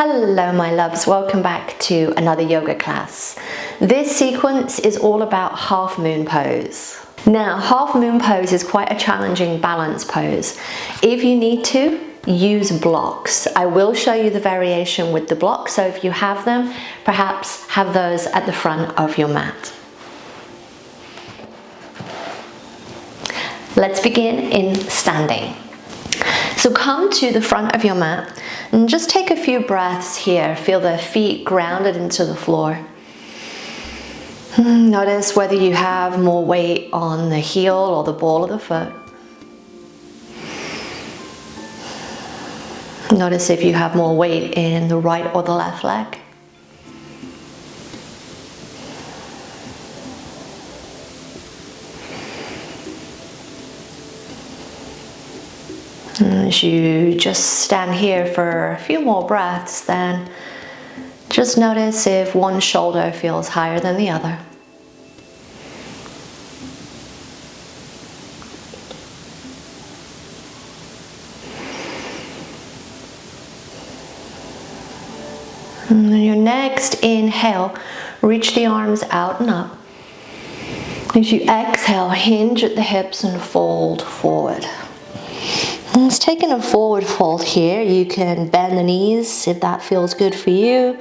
Hello my loves, welcome back to another yoga class. This sequence is all about half moon pose. Now, half moon pose is quite a challenging balance pose. If you need to, use blocks. I will show you the variation with the blocks, so if you have them, perhaps have those at the front of your mat. Let's begin in standing. So come to the front of your mat and just take a few breaths here. Feel the feet grounded into the floor. Notice whether you have more weight on the heel or the ball of the foot. Notice if you have more weight in the right or the left leg. As you just stand here for a few more breaths, then just notice if one shoulder feels higher than the other. And on your next inhale, reach the arms out and up. As you exhale, hinge at the hips and fold forward. It's taking a forward fold here. You can bend the knees if that feels good for you.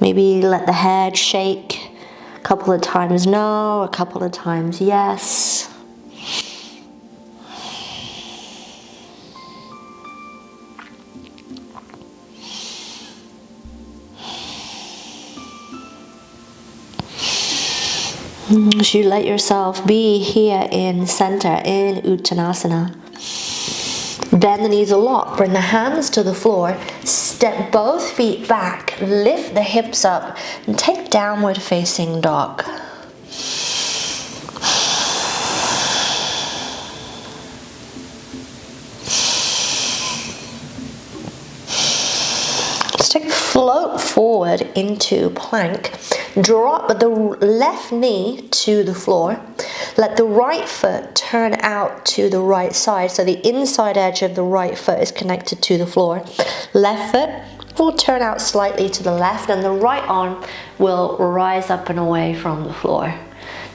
Maybe let the head shake. A couple of times no, a couple of times yes. As you let yourself be here in center, in Uttanasana. Bend the knees a lot, bring the hands to the floor, step both feet back, lift the hips up, and take downward facing dog. Just take float forward into plank, drop the left knee to the floor. Let the right foot turn out to the right side, so the inside edge of the right foot is connected to the floor. Left foot will turn out slightly to the left, and the right arm will rise up and away from the floor.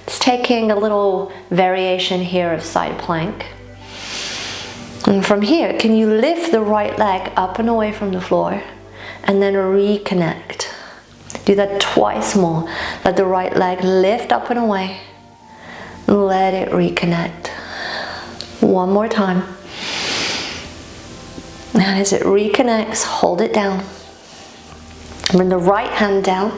It's taking a little variation here of side plank. And from here, can you lift the right leg up and away from the floor, and then reconnect. Do that twice more. Let the right leg lift up and away. Let it reconnect. One more time. And as it reconnects, hold it down. Bring the right hand down.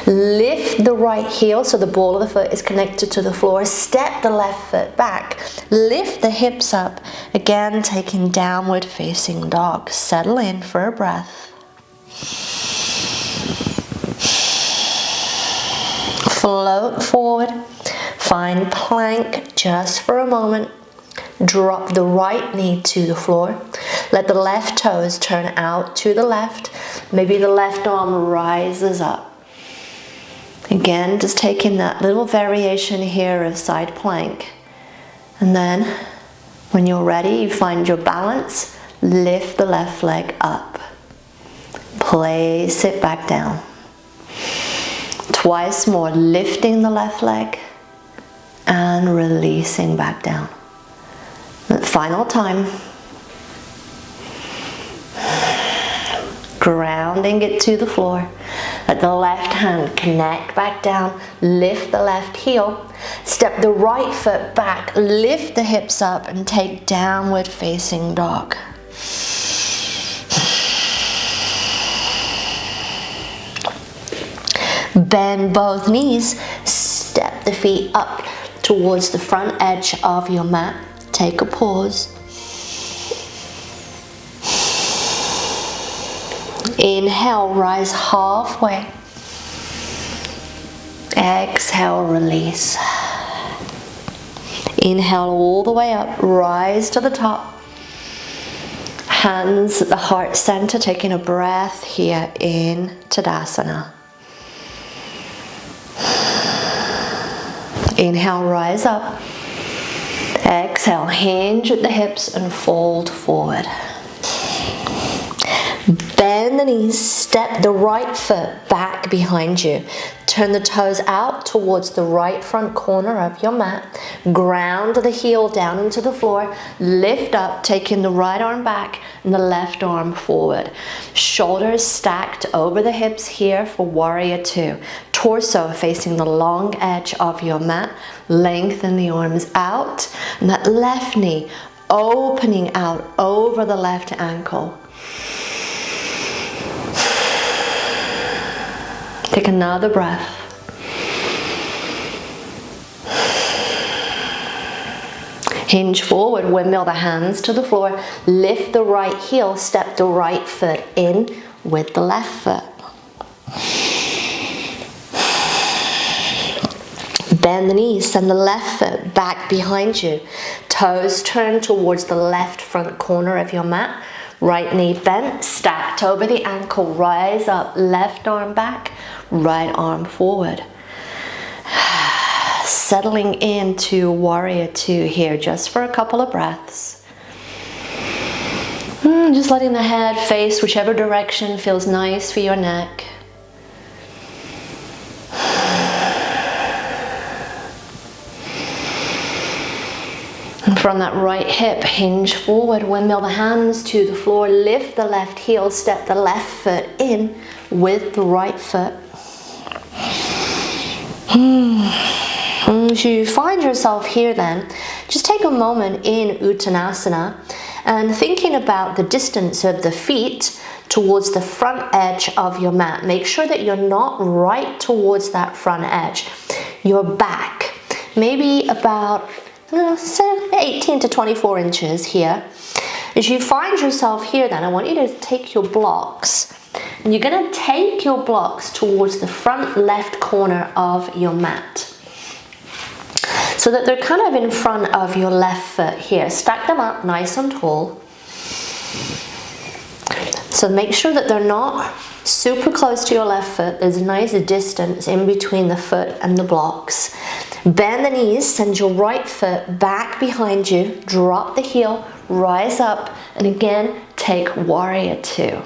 Lift the right heel so the ball of the foot is connected to the floor. Step the left foot back. Lift the hips up. Again, taking downward facing dog. Settle in for a breath. Float forward. Find plank just for a moment. Drop the right knee to the floor. Let the left toes turn out to the left. Maybe the left arm rises up. Again, just taking that little variation here of side plank. And then, when you're ready, you find your balance. Lift the left leg up. Place it back down. Twice more, lifting the left leg and releasing back down. Final time. Grounding it to the floor. Let the left hand connect back down. Lift the left heel. Step the right foot back. Lift the hips up and take downward facing dog. Bend both knees. Step the feet up towards the front edge of your mat. Take a pause. Inhale, rise halfway. Exhale, release. Inhale all the way up, rise to the top. Hands at the heart center, taking a breath here in Tadasana. Inhale, rise up. Exhale, hinge at the hips and fold forward. Bend the knees, step the right foot back behind you. Turn the toes out towards the right front corner of your mat. Ground the heel down into the floor. Lift up, taking the right arm back and the left arm forward. Shoulders stacked over the hips here for warrior two. Torso facing the long edge of your mat. Lengthen the arms out. And that left knee opening out over the left ankle. Take another breath. Hinge forward, windmill the hands to the floor. Lift the right heel, step the right foot in with the left foot. Bend the knees, send the left foot back behind you. Toes turn towards the left front corner of your mat. Right knee bent, stacked over the ankle, rise up, left arm back, right arm forward. Settling into warrior two here, just for a couple of breaths. Just letting the head face whichever direction feels nice for your neck. And from that right hip, hinge forward, windmill the hands to the floor, lift the left heel, step the left foot in with the right foot. As you find yourself here then, just take a moment in Uttanasana and thinking about the distance of the feet towards the front edge of your mat. Make sure that you're not right towards that front edge. You're back, maybe about 18 to 24 inches here. As you find yourself here then, I want you to take your blocks and you're going to take your blocks towards the front left corner of your mat so that they're kind of in front of your left foot here. Stack them up nice and tall. So make sure that they're not super close to your left foot. There's a nice distance in between the foot and the blocks. Bend the knees, send your right foot back behind you, drop the heel, rise up, and again, take warrior two.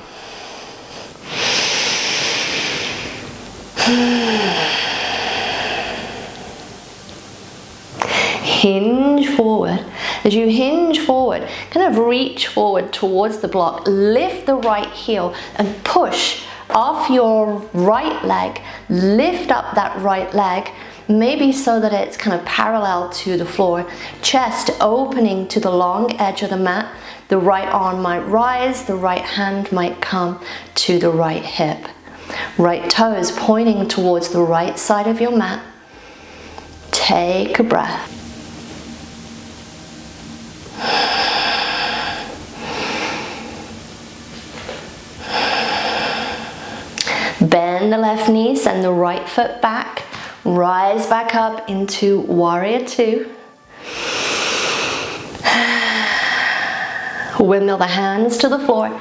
Hinge forward. As you hinge forward, kind of reach forward towards the block, lift the right heel and push off your right leg, lift up that right leg, maybe so that it's kind of parallel to the floor, chest opening to the long edge of the mat. The right arm might rise, the right hand might come to the right hip. Right toes pointing towards the right side of your mat. Take a breath. Bend the left knee, send the right foot back. Rise back up into warrior two. Windmill the hands to the floor.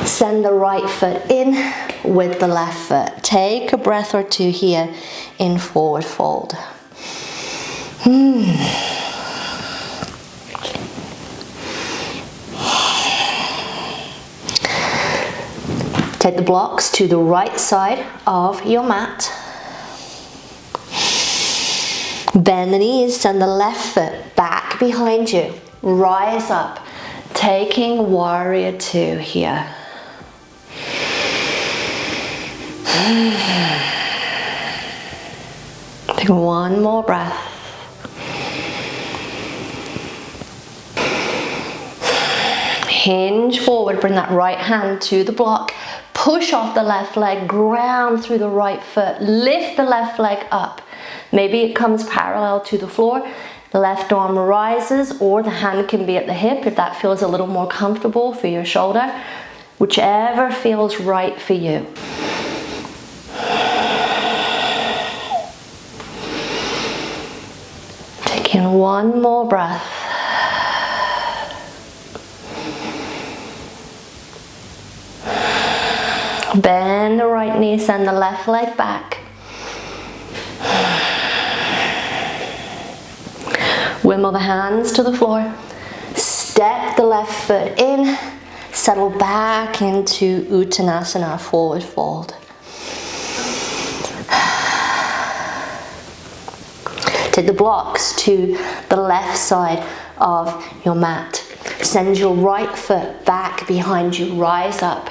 Send the right foot in with the left foot. Take a breath or two here in forward fold. Take the blocks to the right side of your mat. Bend the knees, send the left foot back behind you. Rise up, taking warrior two here. Take one more breath. Hinge forward, bring that right hand to the block. Push off the left leg, ground through the right foot. Lift the left leg up. Maybe it comes parallel to the floor. The left arm rises, or the hand can be at the hip if that feels a little more comfortable for your shoulder. Whichever feels right for you. Taking one more breath. Bend the right knee, send the left leg back. Windmill the hands to the floor. Step the left foot in. Settle back into Uttanasana, forward fold. Take the blocks to the left side of your mat. Send your right foot back behind you, rise up,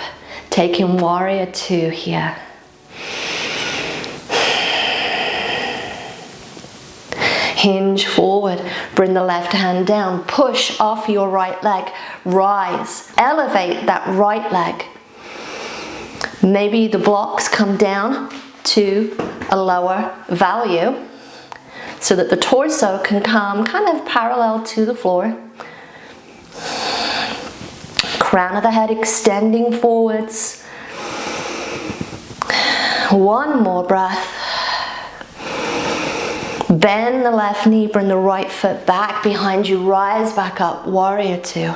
taking warrior two here. Hinge forward, bring the left hand down, push off your right leg, rise, elevate that right leg. Maybe the blocks come down to a lower value so that the torso can come kind of parallel to the floor. Crown of the head extending forwards. One more breath. Bend the left knee, bring the right foot back behind you, rise back up, warrior two.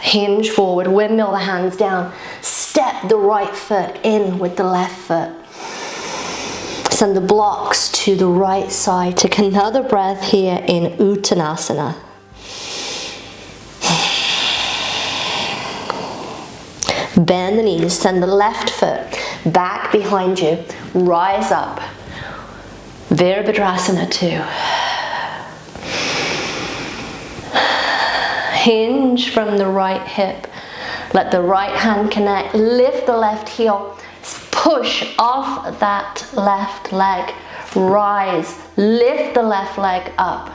Hinge forward, windmill the hands down, step the right foot in with the left foot. Send the blocks to the right side. Take another breath here in Uttanasana. Bend the knees, send the left foot back behind you, rise up. Virabhadrasana 2. Hinge from the right hip. Let the right hand connect. Lift the left heel. Push off that left leg. Rise. Lift the left leg up.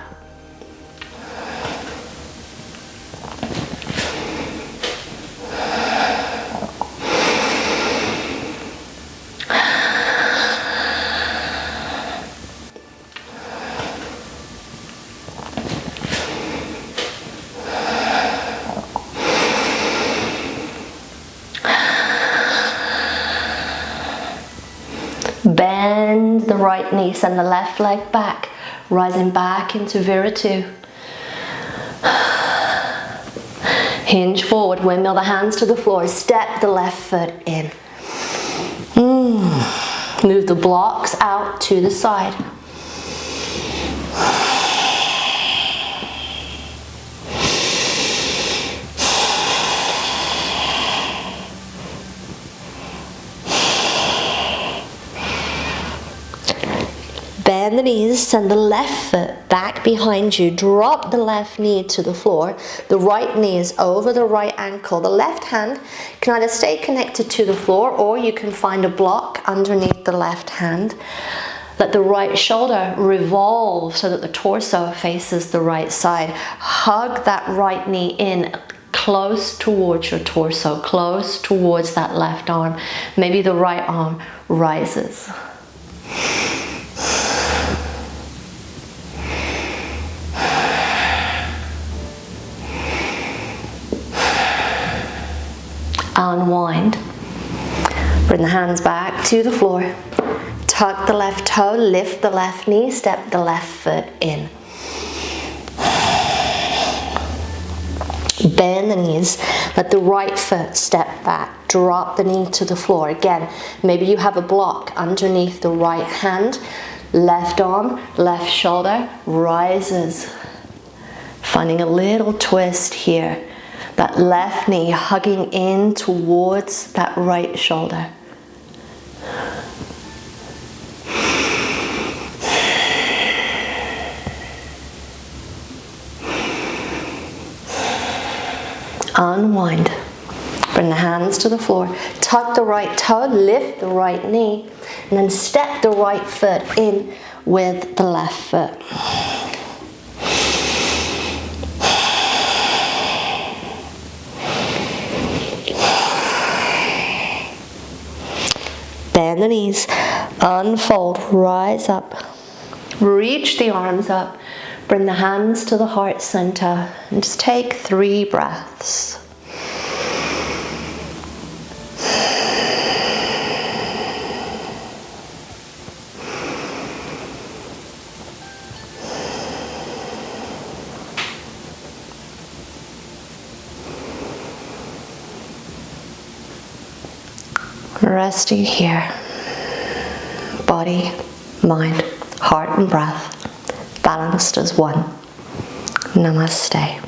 Bend the right knee, send the left leg back, rising back into Vira 2. Hinge forward, windmill the hands to the floor, step the left foot in. Move the blocks out to the side. Bend the knees, send the left foot back behind you, drop the left knee to the floor, the right knee is over the right ankle, the left hand can either stay connected to the floor or you can find a block underneath the left hand. Let the right shoulder revolve so that the torso faces the right side. Hug that right knee in close towards your torso, close towards that left arm. Maybe the right arm rises. Unwind. Bring the hands back to the floor. Tuck the left toe, lift the left knee, step the left foot in. Bend the knees, let the right foot step back, drop the knee to the floor. Again, maybe you have a block underneath the right hand, left arm, left shoulder rises. Finding a little twist here. That left knee hugging in towards that right shoulder. Unwind. Bring the hands to the floor. Tuck the right toe, lift the right knee, and then step the right foot in with the left foot. Bend the knees, unfold, rise up, reach the arms up, bring the hands to the heart center, and just take 3 breaths. Resting here, body, mind, heart and breath, balanced as one. Namaste.